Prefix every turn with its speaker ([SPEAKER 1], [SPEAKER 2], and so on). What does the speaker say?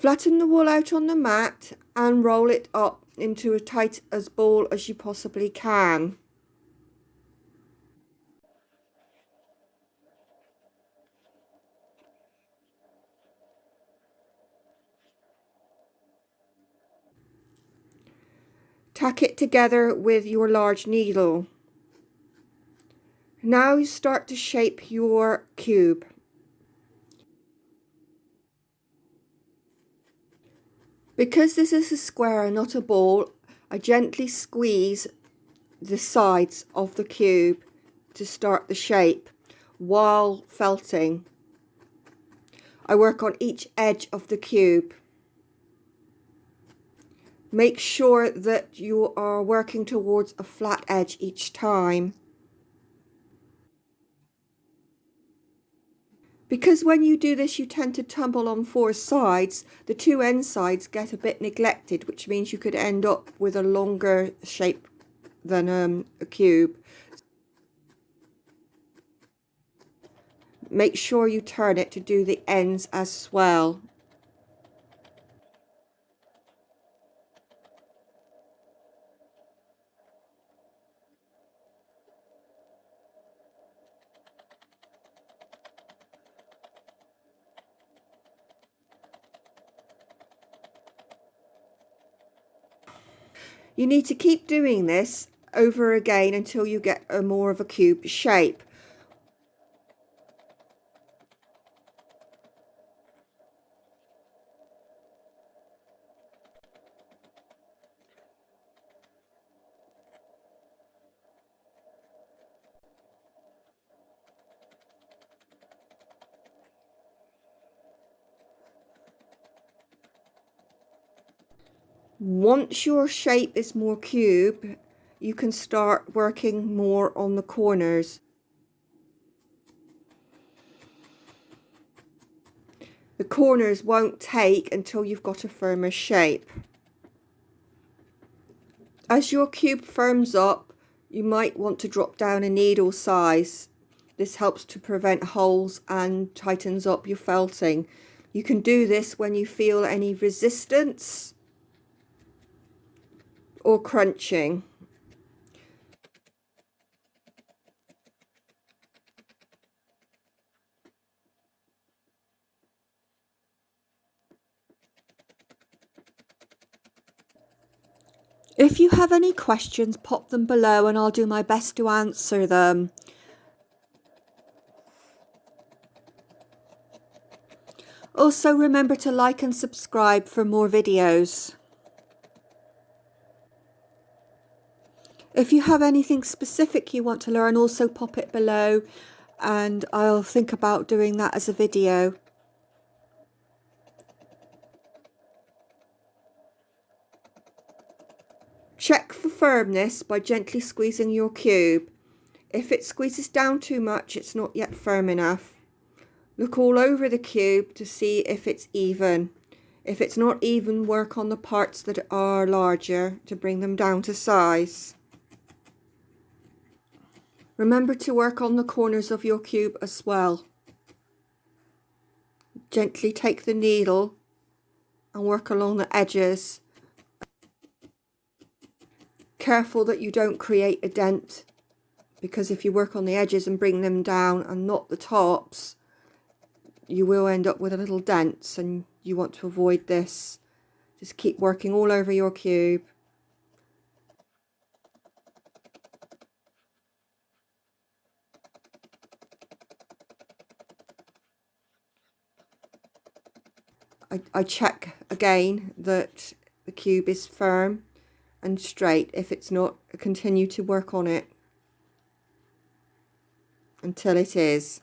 [SPEAKER 1] Flatten the wool out on the mat and roll it up into as tight a ball as you possibly can. Tack it together with your large needle. Now you start to shape your cube. Because this is a square and not a ball, I gently squeeze the sides of the cube to start the shape while felting. I work on each edge of the cube. Make sure that you are working towards a flat edge each time. Because when you do this you tend to tumble on four sides, the two end sides get a bit neglected, which means you could end up with a longer shape than a cube. Make sure you turn it to do the ends as well. You need to keep doing this over again until you get a more of a cube shape. Once your shape is more cube, you can start working more on the corners. The corners won't take until you've got a firmer shape. As your cube firms up, you might want to drop down a needle size. This helps to prevent holes and tightens up your felting. You can do this when you feel any resistance or crunching. If you have any questions, pop them below and I'll do my best to answer them. Also remember to like and subscribe for more videos. If you have anything specific you want to learn, also pop it below and I'll think about doing that as a video. Check for firmness by gently squeezing your cube. If it squeezes down too much, it's not yet firm enough. Look all over the cube to see if it's even. If it's not even, work on the parts that are larger to bring them down to size. Remember to work on the corners of your cube as well. Gently take the needle and work along the edges. Careful that you don't create a dent, because if you work on the edges and bring them down and not the tops, you will end up with a little dents, and you want to avoid this. Just keep working all over your cube. I check again that the cube is firm and straight. If it's not, continue to work on it until it is.